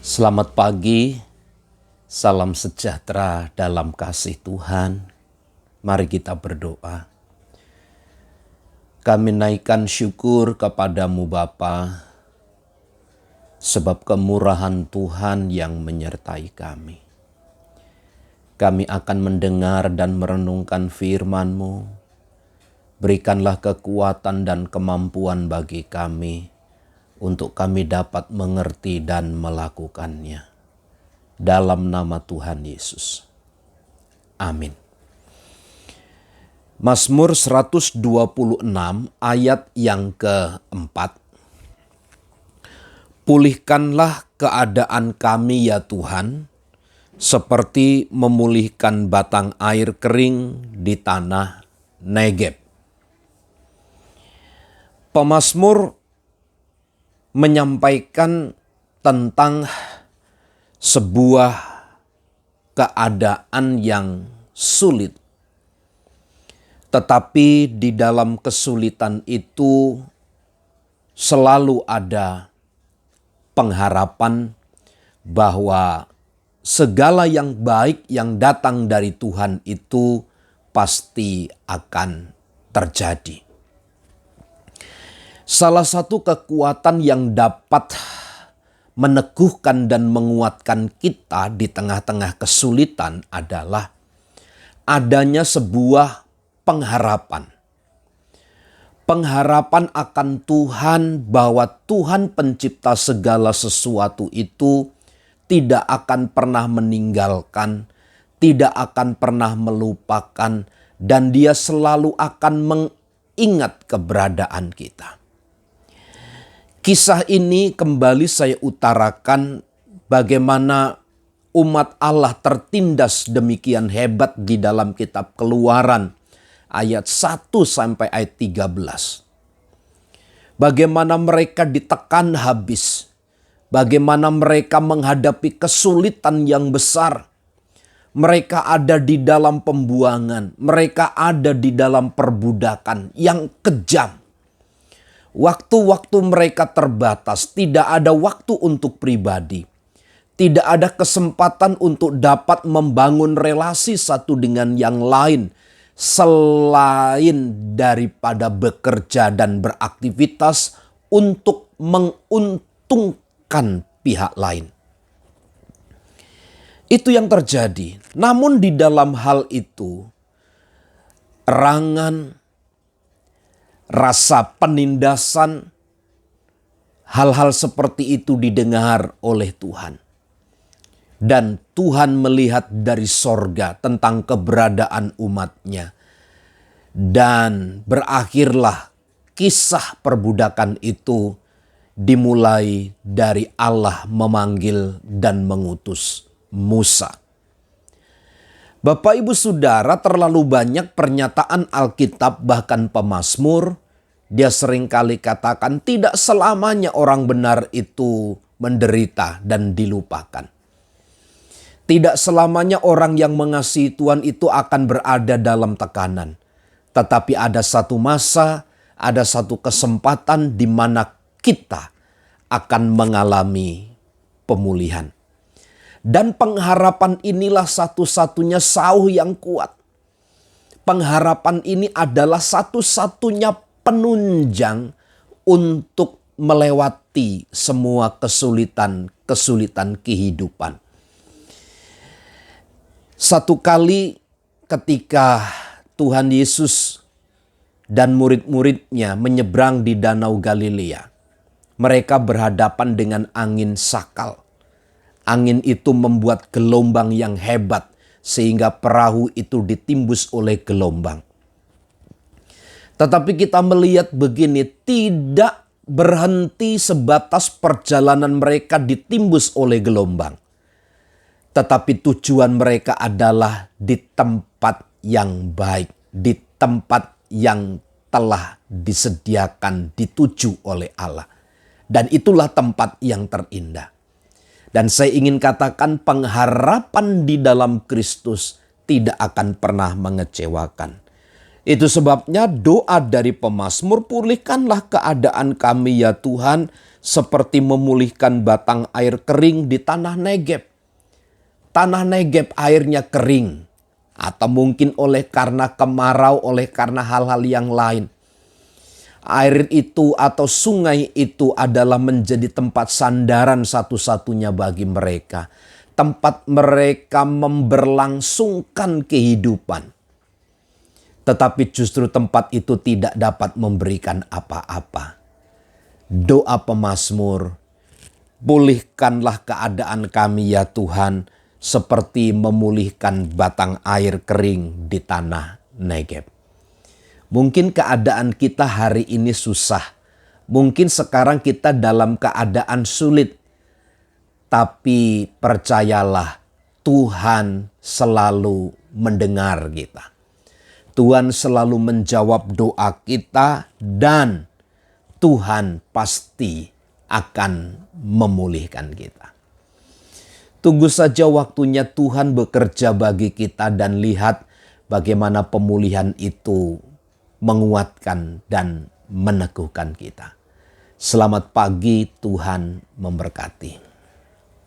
Selamat pagi, salam sejahtera dalam kasih Tuhan. Mari kita berdoa. Kami naikkan syukur kepadamu Bapa, sebab kemurahan Tuhan yang menyertai kami. Kami akan mendengar dan merenungkan firman-Mu. Berikanlah kekuatan dan kemampuan bagi kami, untuk kami dapat mengerti dan melakukannya. Dalam nama Tuhan Yesus. Amin. Mazmur 126 ayat yang keempat. Pulihkanlah keadaan kami ya Tuhan, seperti memulihkan batang air kering di tanah Negeb. Pemazmur menyampaikan tentang sebuah keadaan yang sulit. Tetapi di dalam kesulitan itu selalu ada pengharapan bahwa segala yang baik yang datang dari Tuhan itu pasti akan terjadi. Salah satu kekuatan yang dapat meneguhkan dan menguatkan kita di tengah-tengah kesulitan adalah adanya sebuah pengharapan. Pengharapan akan Tuhan, bahwa Tuhan pencipta segala sesuatu itu tidak akan pernah meninggalkan, tidak akan pernah melupakan, dan Dia selalu akan mengingat keberadaan kita. Kisah ini kembali saya utarakan bagaimana umat Allah tertindas demikian hebat di dalam kitab Keluaran ayat 1 sampai ayat 13. Bagaimana mereka ditekan habis, bagaimana mereka menghadapi kesulitan yang besar. Mereka ada di dalam pembuangan, mereka ada di dalam perbudakan yang kejam. Waktu-waktu mereka terbatas, tidak ada waktu untuk pribadi. Tidak ada kesempatan untuk dapat membangun relasi satu dengan yang lain, selain daripada bekerja dan beraktivitas untuk menguntungkan pihak lain. Itu yang terjadi. Namun di dalam hal itu, erangan, rasa penindasan, hal-hal seperti itu didengar oleh Tuhan. Dan Tuhan melihat dari sorga tentang keberadaan umatnya. Dan berakhirlah kisah perbudakan itu dimulai dari Allah memanggil dan mengutus Musa. Bapak Ibu Saudara, terlalu banyak pernyataan Alkitab bahkan pemazmur, dia seringkali katakan tidak selamanya orang benar itu menderita dan dilupakan. Tidak selamanya orang yang mengasihi Tuhan itu akan berada dalam tekanan. Tetapi ada satu masa, ada satu kesempatan di mana kita akan mengalami pemulihan. Dan pengharapan inilah satu-satunya sauh yang kuat. Pengharapan ini adalah satu-satunya penunjang untuk melewati semua kesulitan kehidupan. Satu kali ketika Tuhan Yesus dan murid-muridnya menyeberang di Danau Galilea, mereka berhadapan dengan angin sakal. Angin itu membuat gelombang yang hebat sehingga perahu itu ditimbus oleh gelombang. Tetapi kita melihat begini, tidak berhenti sebatas perjalanan mereka ditimbus oleh gelombang. Tetapi tujuan mereka adalah di tempat yang baik, di tempat yang telah disediakan, dituju oleh Allah. Dan itulah tempat yang terindah. Dan saya ingin katakan pengharapan di dalam Kristus tidak akan pernah mengecewakan. Itu sebabnya doa dari pemazmur, pulihkanlah keadaan kami ya Tuhan, seperti memulihkan batang air kering di tanah Negeb. Tanah Negeb airnya kering, atau mungkin oleh karena kemarau, oleh karena hal-hal yang lain. Air itu atau sungai itu adalah menjadi tempat sandaran satu-satunya bagi mereka. Tempat mereka memberlangsungkan kehidupan. Tetapi justru tempat itu tidak dapat memberikan apa-apa. Doa pemazmur, pulihkanlah keadaan kami ya Tuhan, seperti memulihkan batang air kering di tanah Negeb. Mungkin keadaan kita hari ini susah. Mungkin sekarang kita dalam keadaan sulit. Tapi percayalah, Tuhan selalu mendengar kita. Tuhan selalu menjawab doa kita dan Tuhan pasti akan memulihkan kita. Tunggu saja waktunya Tuhan bekerja bagi kita dan lihat bagaimana pemulihan itu menguatkan dan meneguhkan kita. Selamat pagi, Tuhan memberkati.